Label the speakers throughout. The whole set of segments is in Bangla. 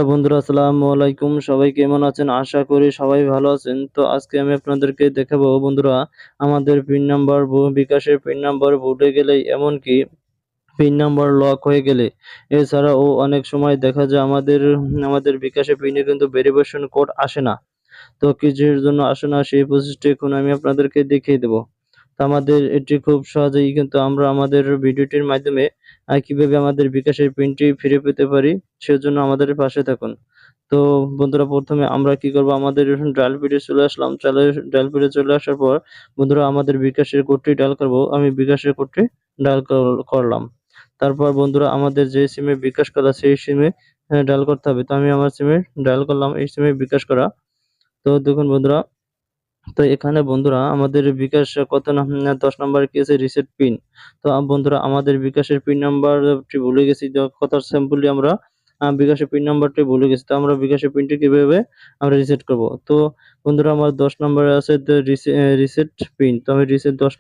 Speaker 1: বন্ধুরা আসসালামু আলাইকুম, সবাই কেমন আছেন? আশা করি সবাই ভালো আছেন। তো আজকে আমি আপনাদেরকে দেখাবো বন্ধুরা, আমাদের পিন নাম্বার বিকাশের পিন নাম্বার ভুলে গেলে, এমনকি পিন নাম্বার লক হয়ে গেলে, এছাড়াও অনেক সময় দেখা যায় আমাদের বিকাশের পিনে কিন্তু ভেরিফিকেশন কোড আসে না। তো কিসের জন্য আসে না সেই প্রসেসটি এখন আমি আপনাদেরকে দেখিয়ে দেবো। তো আমাদের এটি খুব সহজেই কিন্তু আমরা আমাদের ভিডিওটির মাধ্যমে কিভাবে আমাদের বিকাশের পিনটি ফিরে পেতে পারি, সেজন্য আমাদের পাশে থাকুন। তো বন্ধুরা, প্রথমে আমরা কি করব, আমাদের ডায়াল প্যাডে চলে আসলাম। ডায়াল প্যাডে চলে আসার পর বন্ধুরা আমাদের বিকাশের কোডটি ডায়াল করব। আমি বিকাশের কোডটি ডায়াল করলাম। তারপর বন্ধুরা আমাদের যে সিমে বিকাশ করা সেই সিমে ডায়াল করতে হবে। তো আমি আমার সিমে ডায়াল করলাম, এই সিমে বিকাশ করা। তো দেখুন বন্ধুরা, তো এখানে বন্ধুরা আমাদের বিকাশ কত না 10 নাম্বার কি আছে, রিসেট পিন। তো বন্ধুরা আমাদের বিকাশের পিন নাম্বারটি ভুলে গেছি, কথা সিম্পলি আমরা বিকাশের পিন নাম্বারটি ভুলে গেছি। তো আমরা বিকাশের পিনটি কিভাবে আমরা রিসেট করব? তো বন্ধুরা আমার 10 নাম্বারে আছে রিসেট পিন। তো আমি রিসেট 10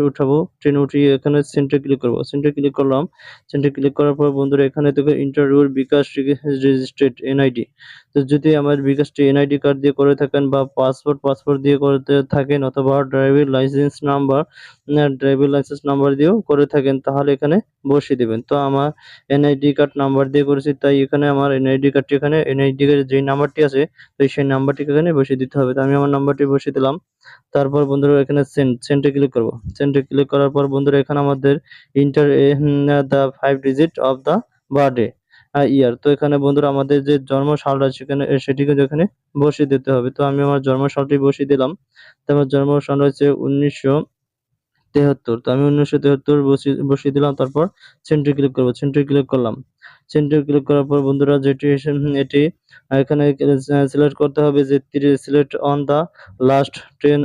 Speaker 1: উঠাবো, ট্রেন উঠিয়ে এখানে সেন্টারে ক্লিক করব। সেন্টারে ক্লিক করলাম। সেন্টারে ক্লিক করার পর বন্ধুরা এখানে দেখো enter your bKash registered NID. তো যদি আমার বিকাশটি এনআইডি কার্ড দিয়ে করে থাকেন বা পাসপোর্ট দিয়ে করতে থাকেন, অথবা ড্রাইভিং লাইসেন্স নাম্বার দিয়েও করে থাকেন, তাহলে এখানে বসিয়ে দিবেন। তো আমার এনআইডি কার্ড নাম্বার দিয়ে করেছি, তাই এখানে আমার এনআইডি কার্ডটি এখানে এনআইডি কার্ডের যে নাম্বারটি আছে, তো সেই নাম্বারটি এখানে বসিয়ে দিতে হবে। তো আমি আমার নাম্বারটি বসিয়ে দিলাম। তারপর বন্ধুরা এখানে সেন্ডে ক্লিক করব। সেন্ডে ক্লিক করার পর বন্ধুরা এখানে আমাদের enter the 5 digit of the birthday year. তো এখানে বন্ধুরা আমাদের যে জন্ম সালটা সেখানে সেটি কিন্তু এখানে বসিয়ে দিতে হবে। তো আমি আমার জন্ম সালটি বসিয়ে দিলাম। তো আমার জন্ম সাল হচ্ছে 1973। তো আমি 1973 বসিয়ে দিলাম। তারপর সেন্টারে ক্লিক করব। সেন্টারে ক্লিক করলাম। সেন্টারে ক্লিক করার পর বন্ধুরা যেটি এটি এখানে সিলেক্ট করতে হবে যে select on the last 10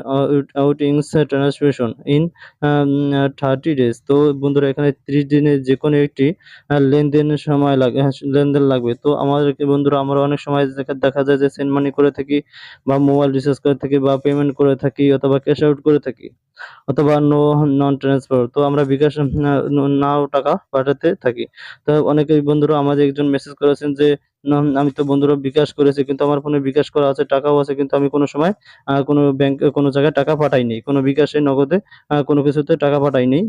Speaker 1: outings transmission in 30 days. তো বন্ধুরা এখানে 30 দিনের যেকোনো একটি লেনদেনের সময় লেনদেন লাগবে। তো আমাদেরকে বন্ধুরা আমরা অনেক সময় দেখা যায় যে সেন্ড মানি করে থাকি, বা মোবাইল রিচার্জ করে থাকি, বা পেমেন্ট করে থাকি, অথবা ক্যাশ আউট করে থাকি, অথবা নন ট্রান্সফার। তো আমরা বিকাশ নাও টাকা পাঠাতে থাকি। তো অনেকেই বন্ধুরা আমাদের একজন মেসেজ করেছেন যে আমি তো বন্ধুরা বিকাশ করেছি, কিন্তু আমার ফোনে বিকাশ করা আছে, টাকাও আছে, কিন্তু আমি কোনো সময় কোনো ব্যাংকে কোনো জায়গায় টাকা পাঠাইনি, কোনো বিকাশে নগদে কোনো কিছুতে টাকা পাঠাইনি।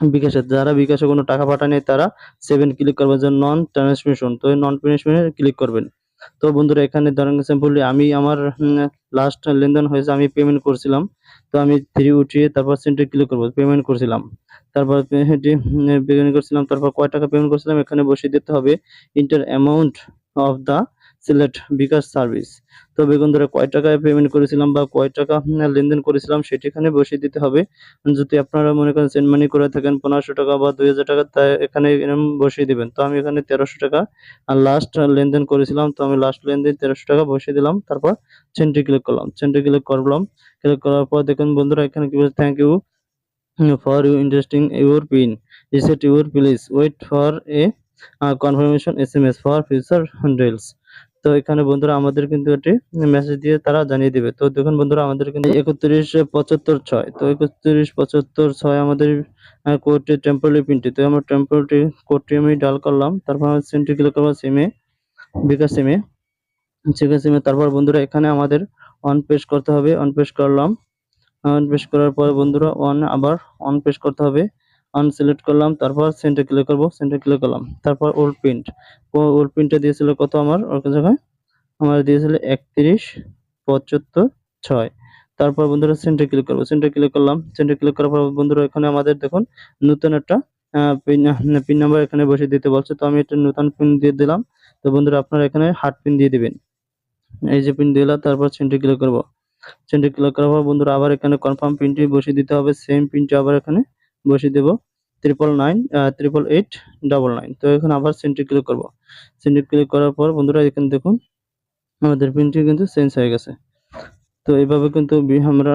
Speaker 1: বিকাশে যারা বিকাশে কোনো টাকা পাঠায়নি তারা 7 ক্লিক করবেন, যে নন ট্রান্সমিশন। তো নন ট্রান্সমিশনে ক্লিক করবেন। তো বন্ধুরা এখানে ধরেন সিম্পলি আমি আমার লাস্ট লেনদেন হয়েছে, আমি পেমেন্ট করছিলাম। তো আমি 3 উঠিয়ে তারপর সেন্ডে ক্লিক করব, পেমেন্ট করছিলাম। তারপর পেমেন্ট করছিলাম, তারপর কয় টাকা পেমেন্ট করছিলাম এখানে বসিয়ে দিতে হবে। Enter amount of the select bKash service. তো বন্ধুরা কয় টাকায় পেমেন্ট করেছিলাম বা কয় টাকা লেনদেন করেছিলাম সেটি এখানে বসিয়ে দিতে হবে। যদি আপনারা মনে করেন সেন্ড মানি করে থাকেন 1500 টাকা বা 2000 টাকা, তাই এখানে এরকম বসিয়ে দিবেন। তো আমি এখানে 1300 টাকা লাস্ট লেনদেন করেছিলাম, তো আমি লাস্ট লেনদেন 1300 টাকা বসিয়ে দিলাম। তারপর সেন্ডে ক্লিক করলাম। সেন্ডে ক্লিক করলাম। ক্লিক করার পর দেখুন বন্ধুরা এখানে কি বলছে, thank you for you interesting your pin, reset your, please wait for a confirmation SMS for future deals। তো এখানে বন্ধুরা আমাদের কিন্তু এটি মেসেজ দিয়ে তারা জানিয়ে দিবে। তো দেখুন বন্ধুরা আমাদের কিন্তু 3175/6। তো 3175/6 আমাদের কোডটি টেম্পোরারি পিনটি। তো আমার টেম্পোরারি কোডটি আমি ডায়াল করলাম। তারপর আমি সেন্ড ক্লিক করব সিমে, বিকাশ সিমে, তারপর বন্ধুরা এখানে আমাদের অন পেশ করতে হবে। অন পেশ করলাম। পেশ করার পর বন্ধুরা আবার অন পেশ করতে হবে। অন সিলেক্ট করলাম, তারপর সেন্টার ক্লিক করব। সেন্টার ক্লিক করলাম। তারপর ওল্ড প্রিন্টটা দিয়েছিল কত, আমার ওর জায়গায় আমার দিয়েছিল 3175/6। তারপর বন্ধুরা সেন্টার ক্লিক করব। সেন্টার ক্লিক করলাম। সেন্টার ক্লিক করার পর বন্ধুরা এখানে আমাদের দেখুন নতুন একটা পিন নাম্বার এখানে বসিয়ে দিতে বলছে। তো আমি একটা নতুন পিন দিয়ে দিলাম। তো বন্ধুরা আপনারা এখানে হার্ড পিন দিয়ে দিবেন। এই যে পিন দিলাম, তারপর সেন্টার ক্লিক করব। সেন্টার ক্লিক করার পর বন্ধুরা আবার এখানে কনফার্ম পিনটি বসিয়ে দিতে হবে। সেম পিনটি আবার এখানে বসিয়ে দেব, 889999। তো এখানে আবার সেন্টার ক্লিক করব। সেন্টার ক্লিক করার পর বন্ধুরা এখানে দেখুন আমাদের পিনটি কিন্তু চেঞ্জ হয়ে গেছে। তো এইভাবে কিন্তু আমরা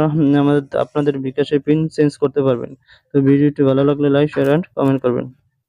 Speaker 1: আপনাদের বিকাশের পিন চেঞ্জ করতে পারবেন। তো ভিডিওটি ভালো লাগলে লাইক, শেয়ার এন্ড কমেন্ট করবেন।